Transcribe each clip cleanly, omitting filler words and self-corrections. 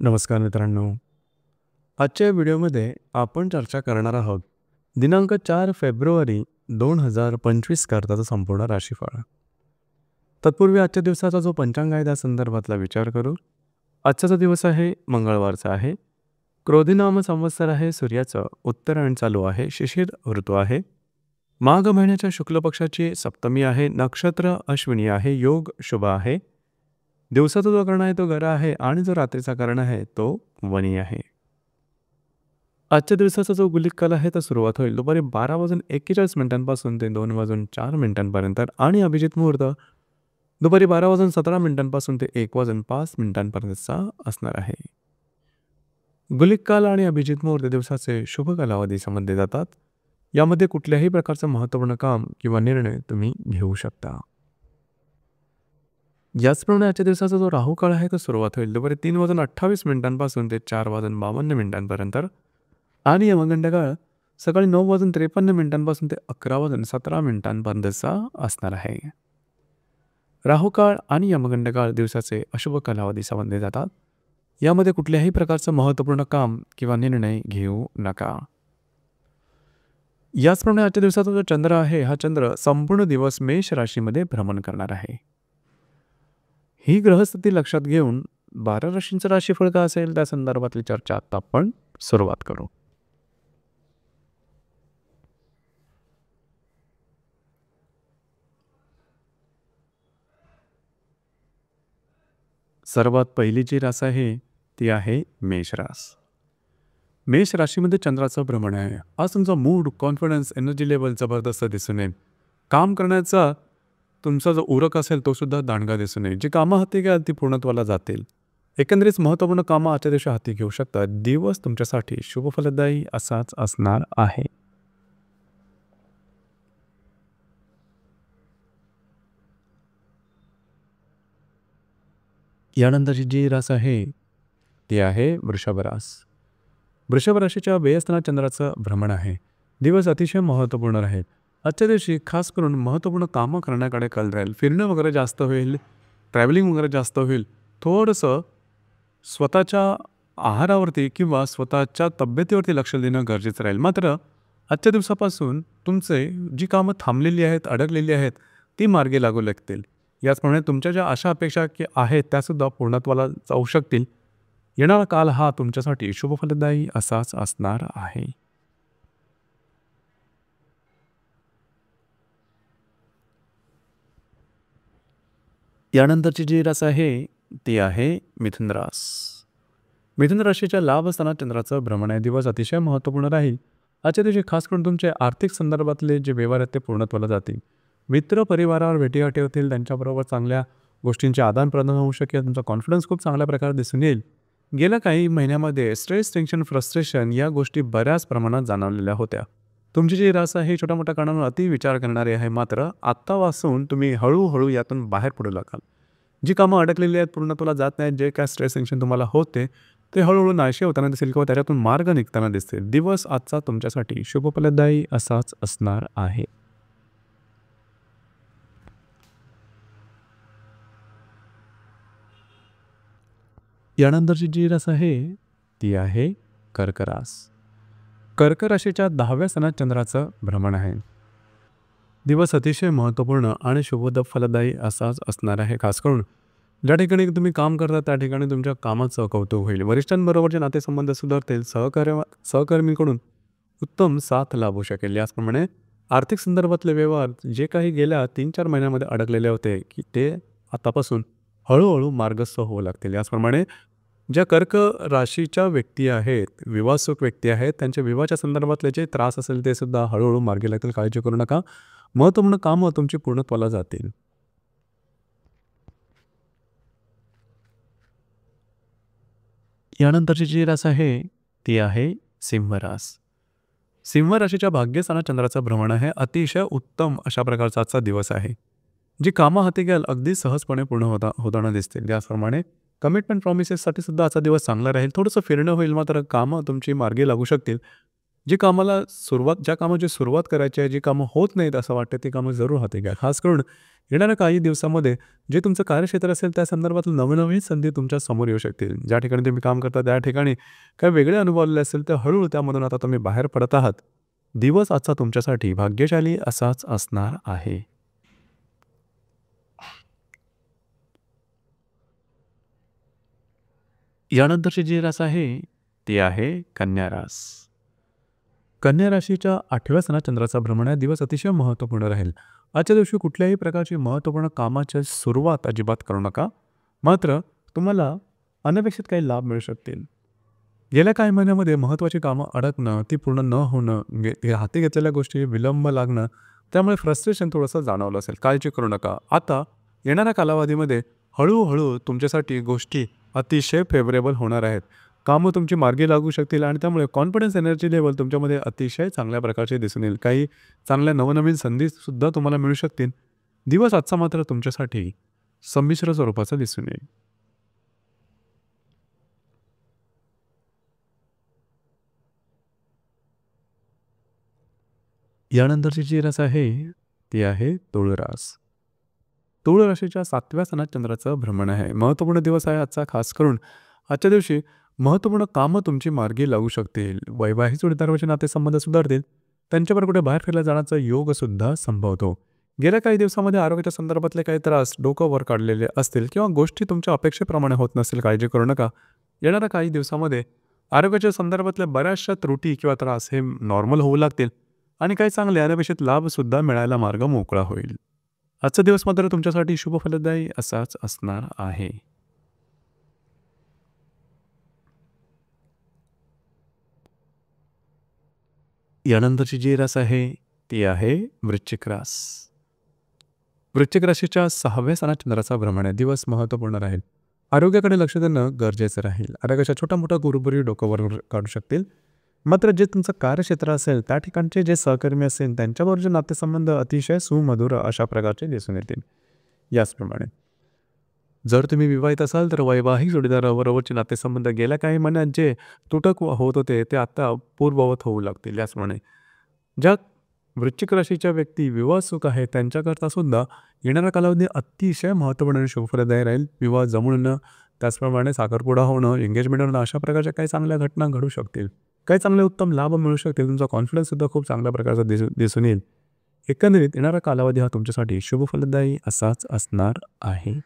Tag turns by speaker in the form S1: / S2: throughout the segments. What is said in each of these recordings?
S1: नमस्कार मित्रांनो. आजच्या व्हिडिओमध्ये आपण चर्चा करणार आहोत दिनांक 4 फेब्रुवारी 2025 करताचा संपूर्ण राशीफळ. तत्पूर्वी आजच्या दिवसाचा जो पंचांग आहे त्या संदर्भातला विचार करू. आजचा दिवस आहे मंगळवारचा आहे. क्रोधीनाम संवत्सर आहे. सूर्याचं उत्तरायण चालू आहे. शिशिर ऋतू आहे. माघ महिन्याच्या शुक्ल पक्षाची सप्तमी आहे. नक्षत्र अश्विनी आहे. योग शुभ आहे. दिवसाचा जो कर्ण आहे तो गर आहे आणि जो रात्रीचा कर्ण आहे तो वनी आहे. आजच्या दिवसाचा जो गुलिक काल आहे तो सुरुवात होईल दुपारी 12:41 ते 2:04 आणि अभिजित मुहूर्त दुपारी 12:17 ते 1:05 असणार आहे. गुलिक काल आणि अभिजित मुहूर्त दिवसाचे शुभ कालावधी समजले जातात. यामध्ये कुठल्याही प्रकारचं महत्त्वपूर्ण काम किंवा निर्णय तुम्ही घेऊ शकता. याचप्रमाणे आजच्या दिवसाचा जो राहू काळ आहे तो सुरुवात होईल दुपारी 3:28 ते 4:52 आणि यमगंड काळ सकाळी 9:53 ते 11:17 असणार आहे. राहू काळ आणि यमगंड काळ दिवसाचे अशुभ कालावधी समजले जातात. यामध्ये कुठल्याही प्रकारचं महत्त्वपूर्ण काम किंवा निर्णय घेऊ नका. याचप्रमाणे आजच्या दिवसाचा जो चंद्र आहे हा चंद्र संपूर्ण दिवस मेष राशीमध्ये भ्रमण करणार आहे. ही ग्रहस्थिती लक्षात घेऊन 12 राशींचं राशीफळ का असेल त्या संदर्भातली चर्चा आता आपण सुरुवात करू. सर्वात पहिली जी रास आहे ती आहे मेष रास. मेष राशीमध्ये चंद्राचं भ्रमण आहे. आज तुमचा मूड, कॉन्फिडन्स, एनर्जी लेवल जबरदस्त दिसून येईल. काम करण्याचा तुमचा जो उरक असेल तो सुद्धा दांडगा दिसून येईल. जी कामं हाती घ्याल ती पूर्णत्वाला जातील. एकंदरीत महत्त्वपूर्ण कामं आजच्या दिवशी हाती घेऊ शकतात. दिवस तुमच्यासाठी शुभ फलदायी असाच असणार आहे. यानंतरची जी रास आहे ती आहे वृषभ रास. वृषभ राशीच्या व्ययस्थानात चंद्राचं भ्रमण आहे. दिवस अतिशय महत्त्वपूर्ण राहील. आजच्या दिवशी खास करून महत्त्वपूर्ण कामं करण्याकडे कल राहील. फिरणं वगैरे जास्त होईल. ट्रॅव्हलिंग वगैरे जास्त होईल. थोडंसं स्वतःच्या आहारावरती किंवा स्वतःच्या तब्येतीवरती लक्ष देणं गरजेचं राहील. मात्र आजच्या दिवसापासून तुमचे जी कामं थांबलेली आहेत, अडकलेली आहेत ती मार्गी लागू लागतील. याचप्रमाणे तुमच्या ज्या आशा अपेक्षा की आहेत त्यासुद्धा पूर्णत्वाला जाऊ शकतील. येणारा काल हा तुमच्यासाठी शुभ फलदायी असाच असणार आहे. यानंतरची जी रास आहे ती आहे मिथुन रास. मिथुन राशीच्या लाभ स्थानात चंद्राचं भ्रमण आहे. दिवस अतिशय महत्त्वपूर्ण राहील. आजच्या दिवशी खास करून तुमचे आर्थिक संदर्भातले जे व्यवहार आहेत ते पूर्णत्वाला जातील. मित्र परिवारावर भेटीगाठी होतील. त्यांच्याबरोबर चांगल्या गोष्टींचे आदानप्रदान होऊ शकेल. तुमचा कॉन्फिडन्स खूप चांगल्या प्रकारे दिसून येईल. गेल्या काही महिन्यामध्ये स्ट्रेस, टेन्शन, फ्रस्ट्रेशन या गोष्टी बऱ्याच प्रमाणात जाणवलेल्या होत्या. तुमची जी रास आहे छोट्या मोठ्या कारणांवर अति विचार करणारी आहे. मात्र आत्तापासून तुम्ही हळूहळू यातून बाहेर पडू लागाल. जी कामं अडकलेली आहेत, पूर्णत्वाला जात नाहीत, जे काय स्ट्रेस टेन्शन तुम्हाला होते ते हळूहळू नाहीसे होताना दिसेल किंवा त्याच्यातून मार्ग निघताना दिसतील. दिवस आजचा तुमच्यासाठी शुभ फलदायी असाच असणार आहे. यानंतरची जी रास आहे ती आहे कर्क रास. कर्क राशीच्या 10व्या स्थानात चंद्राचं भ्रमण आहे. दिवस अतिशय महत्त्वपूर्ण आणि शुभद फलदायी असाच असणार आहे. खास करून ज्या ठिकाणी तुम्ही काम करता त्या ठिकाणी तुमच्या कामाचं कौतुक होईल. वरिष्ठांबरोबरचे नातेसंबंध सुधारतील. सहकर्मीकडून उत्तम साथ लाभू शकेल. याचप्रमाणे आर्थिक संदर्भातले व्यवहार जे काही गेल्या 3-4 महिन्यामध्ये अडकलेले होते की ते आतापासून हळूहळू मार्गस्थ होऊ लागतील. याचप्रमाणे ज्या कर्क राशीच्या व्यक्ती आहेत, विवाहसुख व्यक्ती आहेत, त्यांच्या विवाहाच्या संदर्भातले जे त्रास असेल ते सुद्धा हळूहळू मार्गी लागतील. काळजी करू नका. महत्त्वपूर्ण कामं तुमची पूर्णत्वाला जातील. यानंतरची जी रास आहे ती आहे सिंह रास. सिंह राशीच्या भाग्यस्थानात चंद्राचं भ्रमण आहे. अतिशय उत्तम अशा प्रकारचा आजचा दिवस आहे. जी कामं हाती घ्याल अगदी सहजपणे पूर्ण होताना दिसतील. त्याचप्रमाणे कमिटमेंट प्रॉमिसेससाठी सुद्धा आजचा दिवस चांगला राहील. थोडंसं फिरणं होईल मात्र कामं तुमची मार्गी लागू शकतील. जी कामाची सुरुवात करायची आहे, जी कामं होत नाहीत असं वाटतं ती कामं जरूर हाती घ्या. खास करून येणाऱ्या काही दिवसामध्ये जे तुमचं कार्यक्षेत्र असेल त्या संदर्भात नवनवीन संधी तुमच्या समोर येऊ शकतील. ज्या ठिकाणी तुम्ही काम करता त्या ठिकाणी काही वेगळे अनुभव आलेले असेल तर हळूहळू त्यामधून आता तुम्ही बाहेर पडत आहात. दिवस आजचा तुमच्यासाठी भाग्यशाली असाच असणार आहे. यानंतरची जी रास आहे ती आहे कन्या रास. कन्या राशीच्या 8व्या सणात चंद्राचा भ्रमण आहे. दिवस अतिशय महत्त्वपूर्ण राहील. आजच्या दिवशी कुठल्याही प्रकारची महत्त्वपूर्ण कामाची सुरुवात अजिबात करू नका. मात्र तुम्हाला अनपेक्षित काही लाभ मिळू शकतील. गेल्या काही महिन्यामध्ये महत्त्वाची कामं अडकणं, ती पूर्ण न होणं, हाती घेतलेल्या गोष्टी विलंब लागणं, त्यामुळे फ्रस्ट्रेशन थोडंसं जाणवलं असेल. काळजी करू नका. आता येणाऱ्या कालावधीमध्ये हळूहळू तुमच्यासाठी गोष्टी अतिशय फेवरेबल होणार आहेत. कामं तुमची मार्गी लागू शकतील आणि त्यामुळे कॉन्फिडन्स एनर्जी लेव्हल तुमच्यामध्ये अतिशय चांगल्या प्रकारचे दिसून येईल. काही चांगल्या नवनवीन संधीसुद्धा तुम्हाला मिळू शकतील. दिवस आजचा मात्र तुमच्यासाठी संमिश्र स्वरूपाचा दिसून येईल. यानंतरची जी रास आहे ती आहे तुळ रास. तुळ राशीच्या 7व्या सणात चंद्राचं भ्रमण आहे. महत्त्वपूर्ण दिवस आहे आजचा. खास करून आजच्या दिवशी महत्त्वपूर्ण कामं तुमची मार्गी लागू शकतील. वैवाहिक जोडीदाराचे नातेसंबंध सुधारतील. त्यांच्यावर कुठे बाहेर फिरला जाण्याचा योगसुद्धा संभवतो. गेल्या काही दिवसामध्ये आरोग्याच्या संदर्भातले काही त्रास डोकं वर काढलेले असतील किंवा गोष्टी तुमच्या अपेक्षेप्रमाणे होत नसतील, काळजी करू नका. येणाऱ्या काही दिवसामध्ये आरोग्याच्या संदर्भातल्या बऱ्याचशा त्रुटी किंवा त्रास हे नॉर्मल होऊ लागतील आणि काही चांगले अनपेक्षित लाभसुद्धा मिळायला मार्ग मोकळा होईल. आजचा दिवस मात्र तुमच्यासाठी शुभ फलदायी असाच असणार आहे. यानंतरची जी रास आहे ती आहे वृश्चिक रास. वृश्चिक राशीच्या 6व्या सणात चंद्राचा भ्रमण आहे. दिवस महत्त्वपूर्ण राहील. आरोग्याकडे लक्ष देणं गरजेचं राहील. आरोग्याच्या छोट्या मोठ्या गुरुबुरी डोक्यावर काढू शकतील. मात्र जे तुमचं कार्यक्षेत्र असेल त्या ठिकाणचे जे सहकर्मी असेल त्यांच्याबरोबर जे नातेसंबंध अतिशय सुमधुर अशा प्रकारचे दिसून येतील. याचप्रमाणे जर तुम्ही विवाहित असाल तर वैवाहिक जोडीदाराबरोबरचे नातेसंबंध गेल्या काही महिन्यात जे तुटक होत होते ते आता पूर्ववत होऊ लागतील. याचप्रमाणे ज्या वृश्चिक राशीच्या व्यक्ती विवाह सुख आहे त्यांच्याकरता सुद्धा येणारा कालावधी अतिशय महत्त्वपूर्ण आणि शुभफलदायी राहील. विवाह जमणं, त्याचप्रमाणे साखरपुडा होणं, एंगेजमेंट होणं अशा प्रकारच्या काही चांगल्या घटना घडू शकतील. काही चांगले उत्तम लाभ मिळू शकतील. तुमचा कॉन्फिडन्ससुद्धा खूप चांगल्या प्रकारचा दिसून येईल. एकंदरीत येणारा कालावधी हा तुमच्यासाठी शुभफलदायी असाच असणार आहे.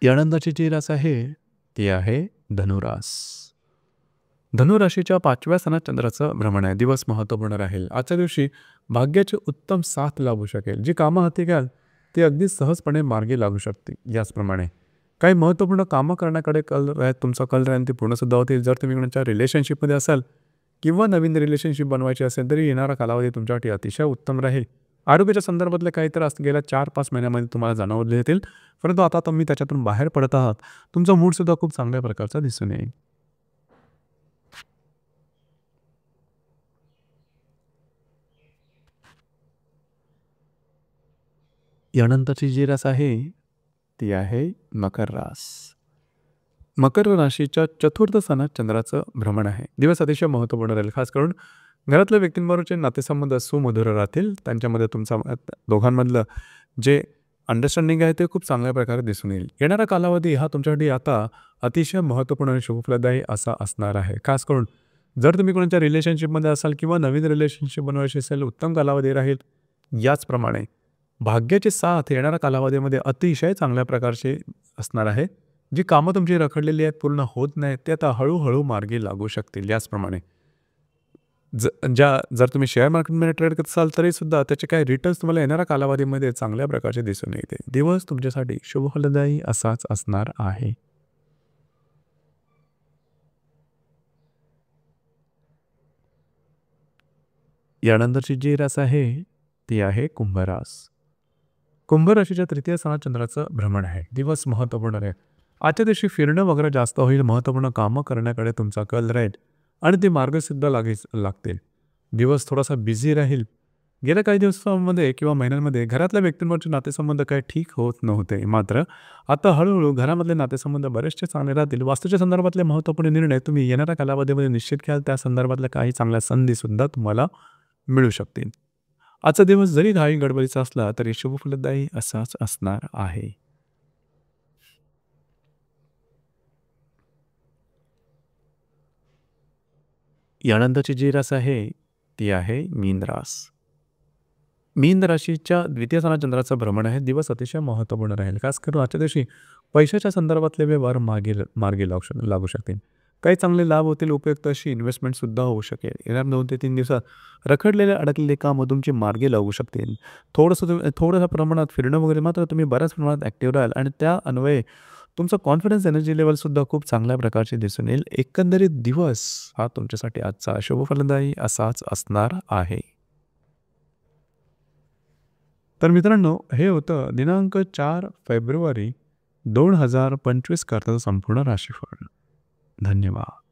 S1: यानंतरची जी रास आहे ती आहे धनुरास. धनुराशीच्या 5व्या सणात चंद्राचं भ्रमण आहे. दिवस महत्त्वपूर्ण राहील. आजच्या दिवशी भाग्याची उत्तम साथ लाभू शकेल. जी कामं हाती घ्याल ती अगदी सहजपणे मार्गी लागू शकते. याचप्रमाणे काही महत्त्वपूर्ण कामं करण्याकडे तुमचा कल राहील ती पूर्णसुद्धा होतील. जर तुम्ही कोणाच्या रिलेशनशिपमध्ये असाल किंवा नवीन रिलेशनशिप बनवायची असेल तरी येणारा कालावधी तुमच्यासाठी अतिशय उत्तम राहील. आरोग्याच्या संदर्भातले काही त्रास गेल्या 4-5 महिन्यामध्ये तुम्हाला जाणवले येतील, परंतु आता तुम्ही त्याच्यातून बाहेर पडत आहात. तुमचा मूडसुद्धा खूप चांगल्या प्रकारचा दिसून येईल. यानंतरची जी रास आहे ती आहे मकर रास. मकर राशीच्या 4थ्या सणात चंद्राचं भ्रमण आहे. दिवस अतिशय महत्त्वपूर्ण राहील. खास करून घरातल्या व्यक्तींबरोबरचे नातेसंबंध सुमधुर राहतील. त्यांच्यामध्ये तुमचा दोघांमधलं जे अंडरस्टँडिंग आहे ते खूप चांगल्या प्रकारे दिसून येईल. येणारा कालावधी हा तुमच्यासाठी आता अतिशय महत्त्वपूर्ण आणि शुभफलदायी असा असणार आहे. खास करून जर तुम्ही कोणाच्या रिलेशनशिपमध्ये असाल किंवा नवीन रिलेशनशिप बनवायची असेल उत्तम कालावधी राहील. याचप्रमाणे भाग्याची साथ येणाऱ्या कालावधीमध्ये अतिशय चांगल्या प्रकारचे असणार आहे. जी कामं तुमची रखडलेली आहेत, पूर्ण होत नाहीत, ते आता हळूहळू मार्गी लागू शकतील. याचप्रमाणे जर तुम्ही शेअर मार्केटमध्ये ट्रेड करत असाल तरीसुद्धा त्याचे काही रिटर्न्स तुम्हाला येणाऱ्या कालावधीमध्ये चांगल्या प्रकारचे दिसून येते. दिवस तुमच्यासाठी शुभफलदायी असाच असणार आहे. यानंतरची जी रास आहे ती आहे कुंभरास. कुंभ राशीच्या 3य सणात चंद्राचं भ्रमण आहे. दिवस महत्त्वपूर्ण आहे. आजच्या दिवशी फिरणं वगैरे जास्त होईल. महत्त्वपूर्ण कामं करण्याकडे तुमचा कल राहील आणि ते मार्गसिद्ध लागतील. दिवस थोडासा बिझी राहील. गेल्या काही दिवसांमध्ये किंवा महिन्यांमध्ये घरातल्या व्यक्तींवरचे नातेसंबंध काही ठीक होत नव्हते. मात्र आता हळू-हळू घरामधले नातेसंबंध बरेचसे चांगले राहतील. वास्तूच्या संदर्भातले महत्त्वपूर्ण निर्णय तुम्ही येणाऱ्या कालावधीमध्ये निश्चित घ्याल. त्या संदर्भातल्या काही चांगल्या संधीसुद्धा तुम्हाला मिळू शकतील. आजचा दिवस जरी घाई गडबडीचा असला तरी शुभफलदायी असाच असणार आहे. यानंतरची जी रास आहे ती आहे मीन रास. मीन राशीच्या द्वितीय स्थानात चंद्राचं भ्रमण आहे. दिवस अतिशय महत्त्वपूर्ण राहील. खास करून आजच्या दिवशी पैशाच्या संदर्भातले व्यवहार मार्गी लागू शकतील. काही चांगले लाभ होतील. उपयुक्त अशी इन्व्हेस्टमेंटसुद्धा होऊ शकेल. येणाऱ्या 2 ते 3 दिवसात रखडलेले अडकलेले कामं तुमची मार्गी लागू शकतील. थोड्याशा प्रमाणात फिरणं वगैरे, मात्र तुम्ही बऱ्याच प्रमाणात ॲक्टिव्ह राहाल आणि त्या अन्वये तुमचा कॉन्फिडन्स एनर्जी लेव्हलसुद्धा खूप चांगल्या प्रकारचे दिसून येईल. एकंदरीत दिवस हा तुमच्यासाठी आजचा शुभफलदायी असाच असणार आहे. तर मित्रांनो, हे होतं दिनांक 4 फेब्रुवारी 2025 करताचं संपूर्ण राशीफळ. धन्यवाद.